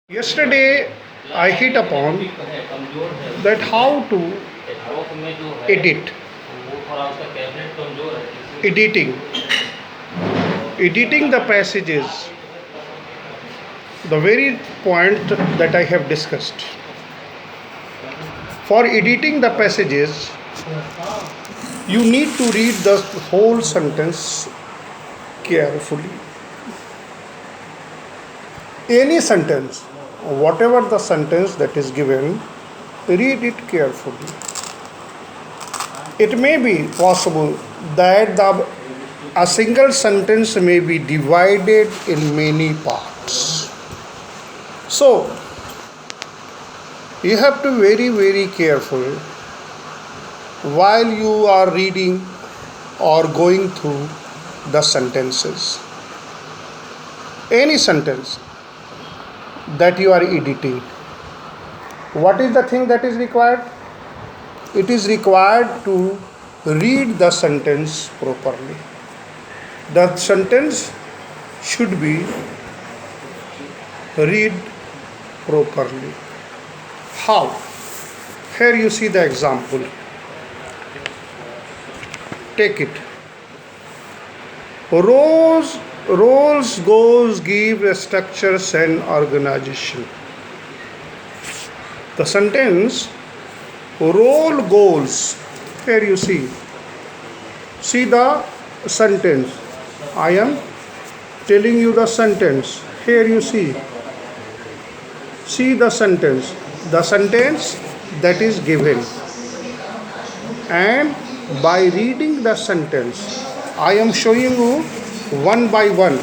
Yesterday, I hit upon that how to edit, editing, editing the passages, the very point that I have discussed. For editing the passages, you need to read the whole sentence carefully. Any sentence, whatever the sentence that is given, read it carefully. It may be possible that a single sentence may be divided in many parts. So, you have to very careful while you are reading or going through the sentences. Any sentence that you are editing. What is the thing that is required? It is required to read the sentence properly. The sentence should be read properly. How? Here you see the example. Take it. Roles, goals give structures and organization. The sentence role goals. Here you see. See the sentence. I am telling you the sentence. Here you see. See the sentence. The sentence that is given. And by reading the sentence, I am showing you one by one.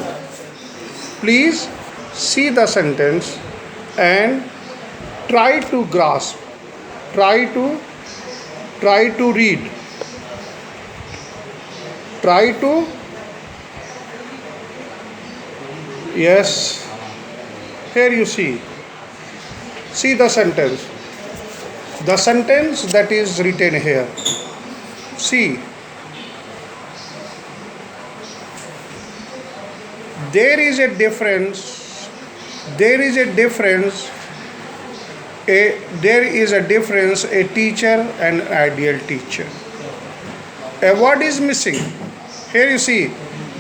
Please see the sentence and try to grasp. Try to read. Try to yes. Here you see. See the sentence. The sentence that is written here. See. There is a difference. There is a difference. There is a difference. A teacher and ideal teacher. A word is missing. Here you see.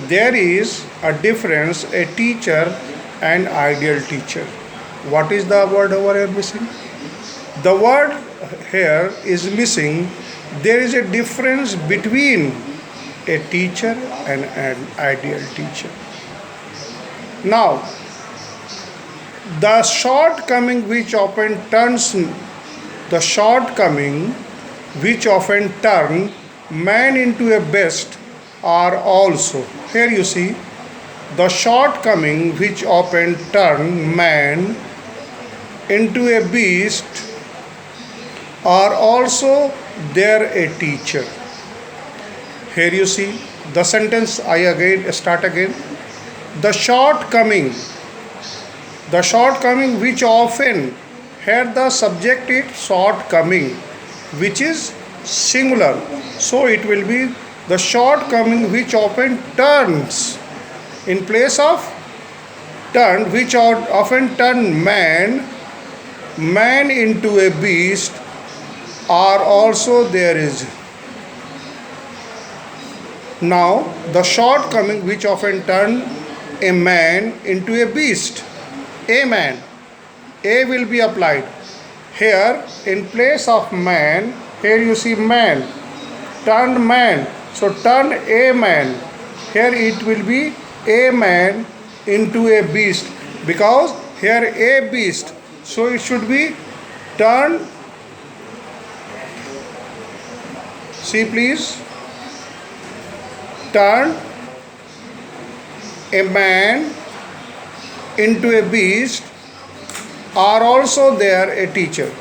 There is a difference. A teacher and ideal teacher. What is the word over here missing? The word here is missing. There is a difference between a teacher and an ideal teacher. Now, the shortcoming which often turn man into a beast are also. Here you see, the shortcoming which often turn man into a beast are also there a teacher. Here you see the sentence. I again start again. The shortcoming which often, here the subject is shortcoming, which is singular. So it will be the shortcoming which often turns, in place of turn, which often turn man into a beast, are also there is. Now the shortcoming which often turn a man into a beast. A man. A will be applied. Here, in place of man, here you see man. Turned man. So turn a man. Here it will be a man into a beast. Because here a beast. So it should be turned. See please. Turn a man into a beast are also there a teacher.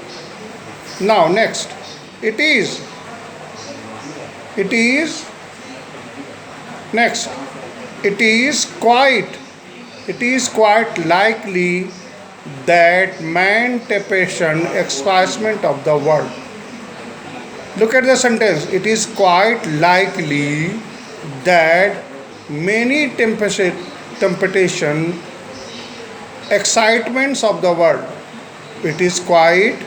Now next, it is next, it is quite likely that man temptation excitement of the world. Look at the sentence. It is quite likely that many temptation excitements of the world, it is quite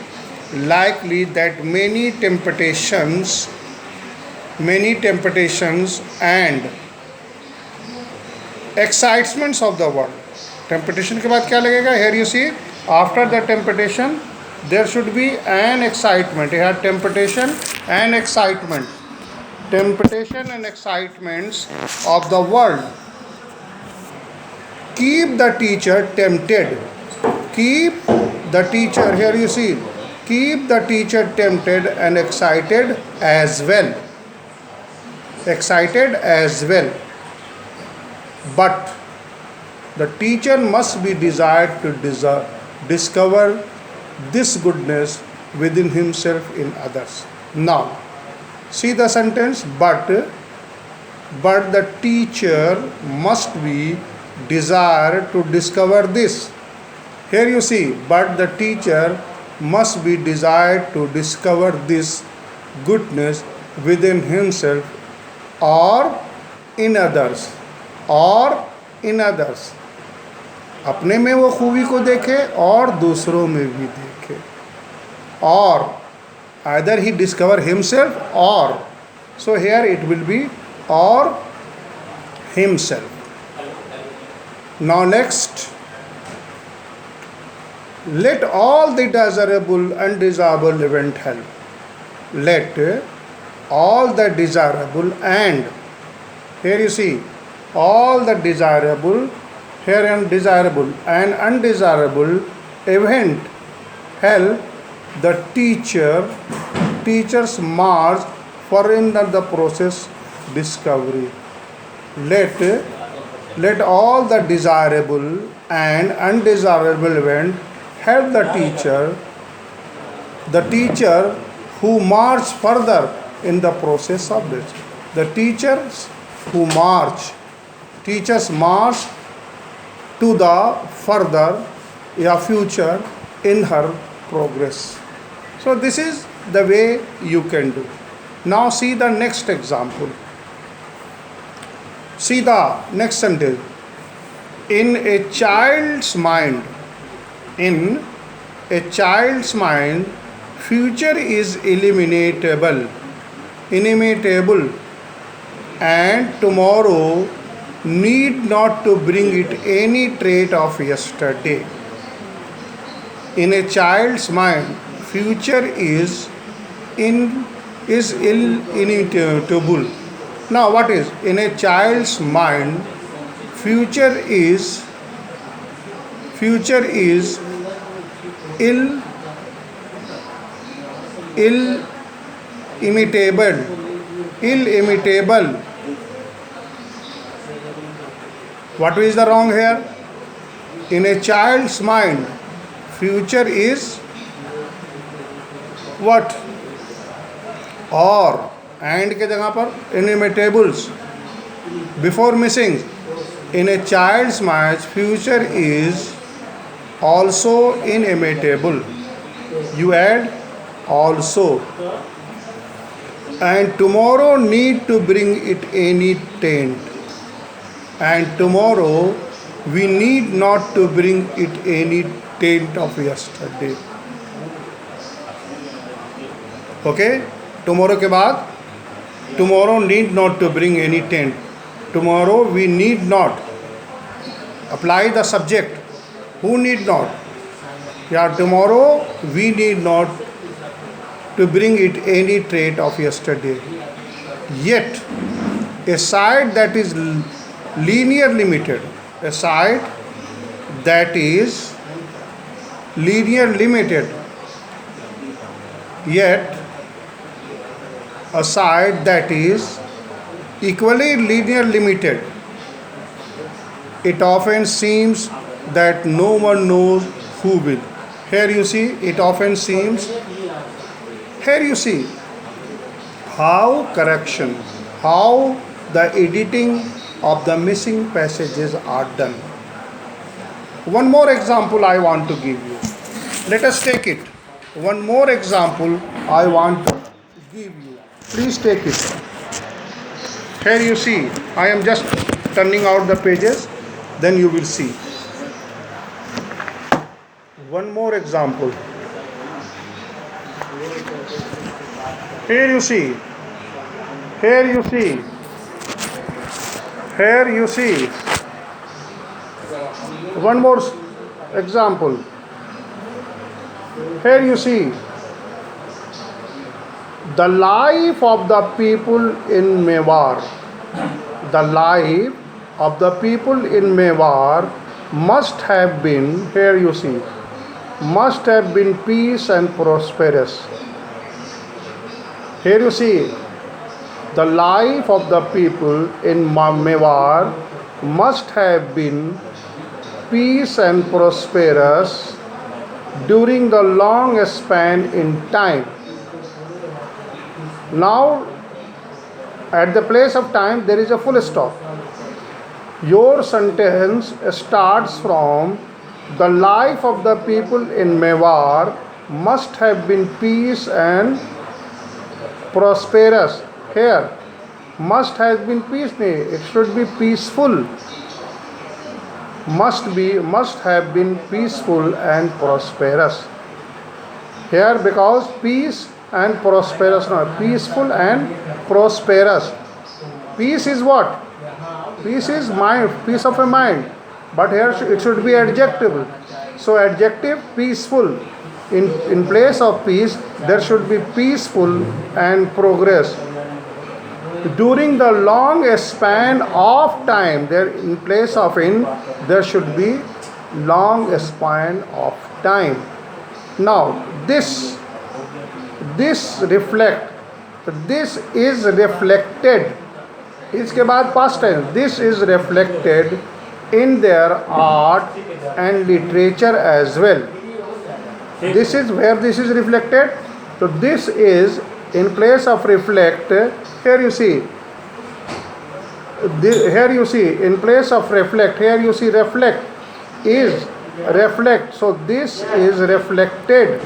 likely that many temptations and excitements of the world. Temptation के बाद क्या लगेगा? Here you see, after the temptation, there should be an excitement. Here temptation and excitement. Temptation and excitements of the world keep the teacher tempted. Keep the teacher, here you see, keep the teacher tempted and excited as well. Excited as well. But the teacher must be desired to discover this goodness within himself in others. Now, see the sentence, but the teacher must be desired to discover this. Here you see, but the teacher must be desired to discover this goodness within himself or in others. और in others, अपने में वो खूबी को देखे और दूसरों में भी देखे. और either he discover himself or, so here it will be or himself. Now next, let all the desirable and undesirable event help. Let all the desirable and, here you see, all the desirable, here and desirable and undesirable event help the teacher's march for in the process discovery. Let all the desirable and undesirable event help the teacher who march further in the process of this. The teachers march to the further future in her progress. So this is the way you can do. Now see the next example. See the next sentence. In a child's mind, future is inimitable, and tomorrow need not to bring it any trait of yesterday. In a child's mind, future is inimitable. Now what is? In a child's mind, future is illimitable. What is the wrong here? In a child's mind, future is what? Or, and के जगह पर inimitables before missing. In a child's mind, future is also inimitable. You add also. And tomorrow need to bring it any taint. And tomorrow we need not to bring it any taint of yesterday. Okay? Tomorrow के बाद, tomorrow need not to bring any taint. Tomorrow we need not. Apply the subject. Who need not? Yeah, tomorrow we need not to bring it any trait of yesterday. Yet, a side that is linear limited, yet a side that is equally linear limited, it often seems that no one knows who will. Here you see, it often seems. Here you see how the editing of the missing passages are done. One more example I want to give you. Let us take it. One more example I want to give you. Please take it. Here you see, I am just turning out the pages, then you will see. one more example. Here you see, here you see, here you see. One more example. Here you see the life of the people in Mewar. The life of the people in Mewar must have been, here you see, must have been peace and prosperous. Here you see, the life of the people in Mewar must have been peace and prosperous during the long span in time. Now, at the place of time, there is a full stop. Your sentence starts from the life of the people in Mewar must have been peace and prosperous. Here, must have been peace, it should be peaceful. Must have been peaceful and prosperous. Here, because peace and prosperous, no, peaceful and prosperous. Peace is what? Peace is mind, peace of a mind. But here it should be adjective. So adjective peaceful. In place of peace, there should be peaceful and progress. During the long span of time, there in place of in, there should be long span of time. Now this reflect, this is reflected. इसके बाद past tense, this is reflected in their art and literature as well. This is where this is reflected. So this is in place of reflect. Here you see, here you see in place of reflect, here you see reflect is reflect. So this is reflected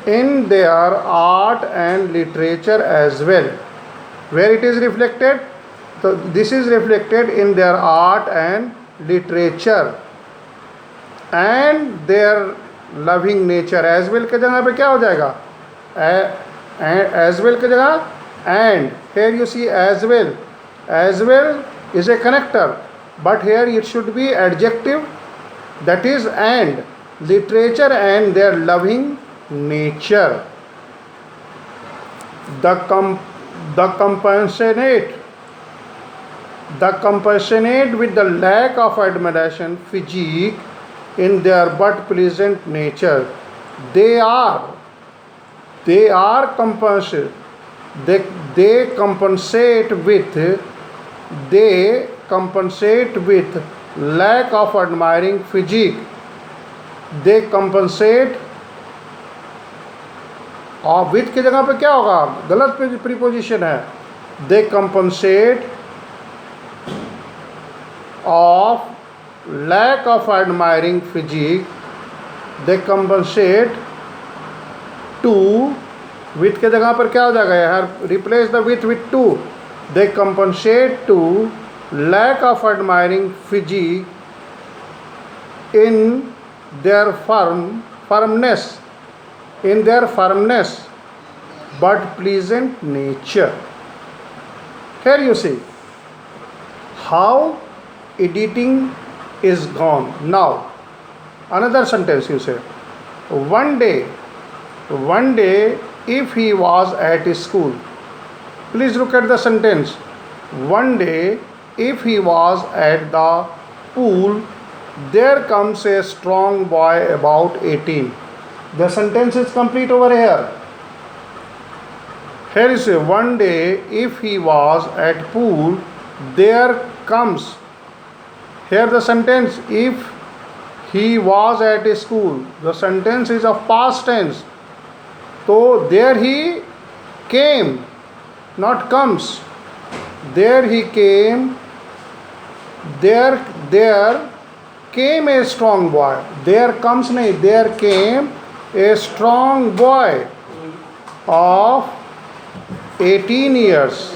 in their art and literature as well. Where it is reflected? So this is reflected in their art and literature and their loving nature. As well के जगह पे क्या हो जाएगा? As well के जगह and. Here you see as well. As well is a connector, but here it should be adjective, that is and. Literature and their loving nature. The compassionate with the lack of admiration physique in their but pleasant nature. They compassionate. They compensate with lack of admiring physique. They compensate और with की जगह पे क्या होगा? गलत preposition है. They compensate of lack of admiring physique. They compensate to, with के जगह पर क्या हो जाएगा यार? Replace the with to. They compensate to lack of admiring physique in their firmness but pleasant nature. Here you see how editing is gone. Now another sentence you say, one day if he was at school. Please look at the sentence. One day if he was at the pool, there comes a strong boy about 18. The sentence is complete over here. Here you say, one day if he was at pool, there comes. Here the sentence, if he was at a school, the sentence is of past tense. So there he came, not comes. There he came. There came a strong boy. There comes nahi, there came a strong boy of 18 years.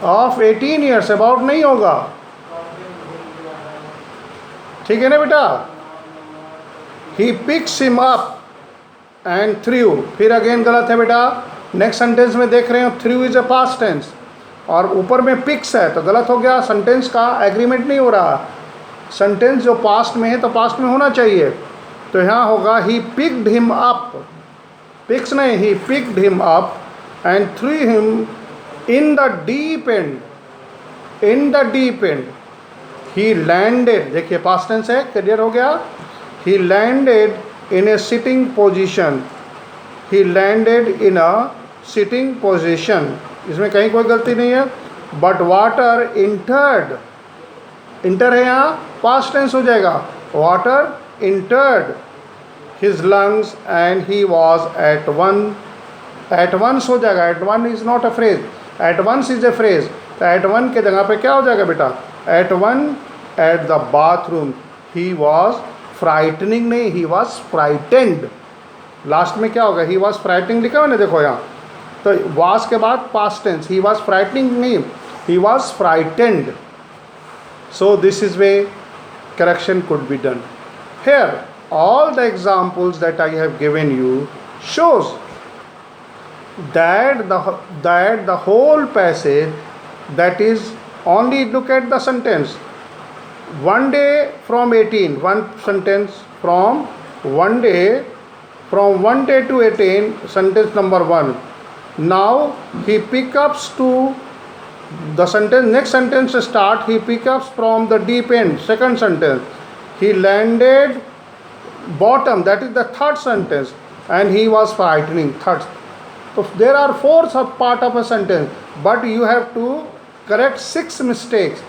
Of 18 years, about नहीं होगा. ठीक है ना बेटा? He picks him up and through, फिर again गलत है बेटा। नेक्स्ट सेंटेंस में देख रहे हो through is a past tense और ऊपर में पिक्स है तो गलत हो गया, सेंटेंस का एग्रीमेंट नहीं हो रहा। सेंटेंस जो पास्ट में है तो पास्ट में होना चाहिए, तो यहाँ होगा he picked him up, picks नहीं, he picked him up and threw him in the deep end, in the deep end he landed, देखिए पास्ट टेंस है, क्लियर हो गया। He landed in a sitting position, he landed in a sitting position, इसमें कहीं कोई गलती नहीं है। बट वाटर इंटर्ड, इंटर है यहाँ, पास्ट टेंस हो जाएगा, water entered his lungs and he was at one, at once हो जाएगा, at one is not a phrase, at once is a phrase, तो एट वन के जगह पे क्या हो जाएगा बेटा? At one at the bathroom he was frightening, नहीं ही वॉज फ्राइटेंड, लास्ट में क्या होगा? ही वॉज फ्राइटनिंग लिखा हुआ ना, देखो यहाँ, तो वॉज के बाद past tense, he was frightening नहीं, he was frightened. So this is way correction could be done. Here all the examples that I have given you shows that the whole passage, that is, only look at the sentence, one day from 18, one sentence from one day, from 1 day to 18, sentence number 1. Now he pickups to the sentence, next sentence start, he pickups from the deep end, second sentence. He landed bottom, that is the third sentence, and he was frightening, third. So there are 4 sub part of a sentence, but you have to correct 6 mistakes.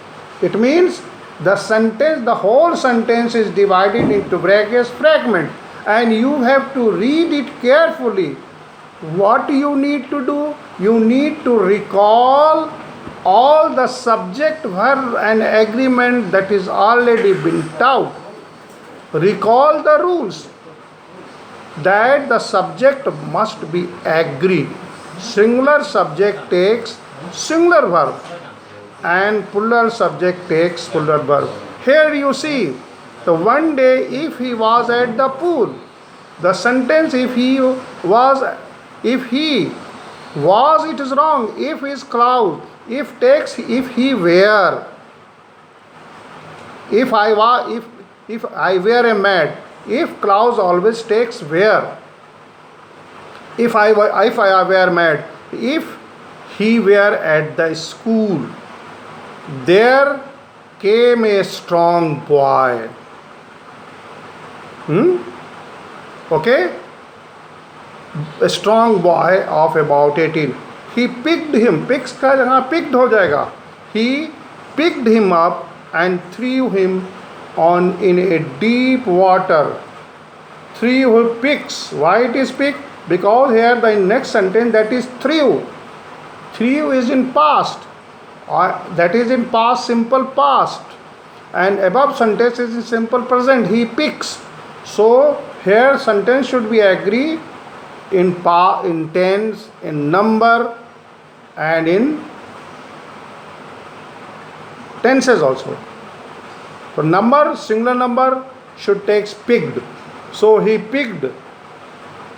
It means the sentence, the whole sentence is divided into brackets, fragment, and you have to read it carefully. What you need to do? You need to recall all the subject, verb and agreement that is already been taught. Recall the rules that the subject must be agreed. Singular subject takes singular verb and plural subject takes plural verb. Here you see, the one day if he was at the pool, the sentence if he was, it is wrong. If is cloud, if takes if he were, if I was, if I were a mat, if clause always takes were, if I were mad, if he were at the school, there came a strong boy. Okay, a strong boy of about 18. He picked him, picks का जगह picked हो जाएगा, he picked him up and threw him on in a deep water. Threw, picks, why it is picked? Because here the next sentence, that is threw, threw is in past, that is in past simple past, and above sentence is in simple present, he picks. So here sentence should be agree in tense, in number, and in tenses also. For number, singular number should take picked. So he picked,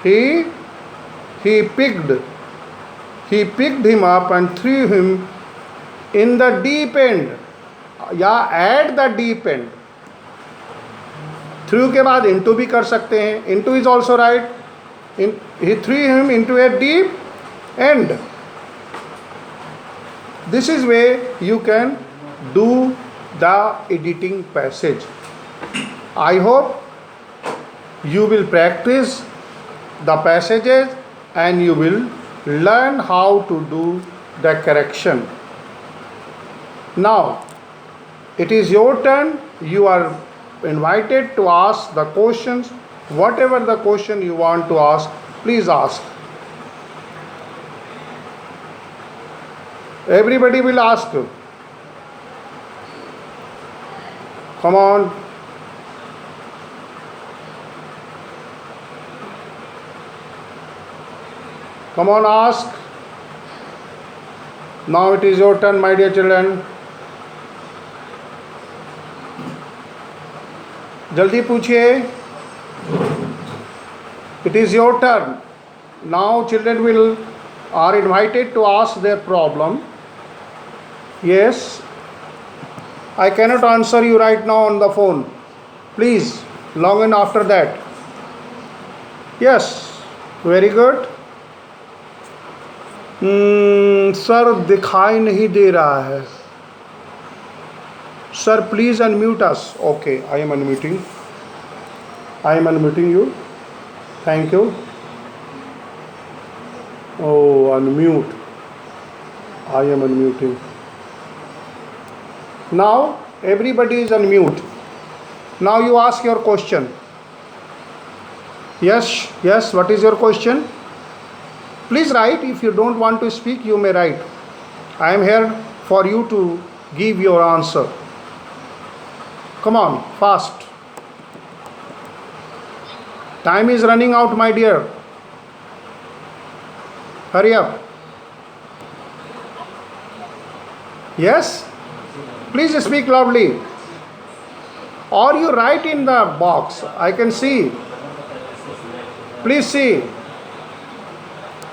he picked him up and threw him in the deep end, या at the deep end. Through के बाद into भी कर सकते हैं, into is also right. He threw him into a deep end. This is way you can do the editing passage. I hope you will practice the passages and you will learn how to do the correction. Now it is your turn. You are invited to ask the questions. Whatever the question you want to ask, please ask. Everybody will ask. Come on. Come on, ask. Now it is your turn, my dear children. जल्दी पूछिए. It is your turn. Now children are invited to ask their problem. Yes, I cannot answer you right now on the phone. Please, log in after that. Yes, very good. Sir दिखाई नहीं दे रहा है. Sir, please unmute us. Okay, I am unmuting. I am unmuting you. Thank you. Oh, unmute. I am unmuting. Now everybody is unmute. Now you ask your question. Yes, what is your question? Please write. If you don't want to speak, you may write. I am here for you to give your answer. Come on, fast. Time is running out, my dear. Hurry up. Yes? Please speak loudly. Or you write in the box. I can see. Please see.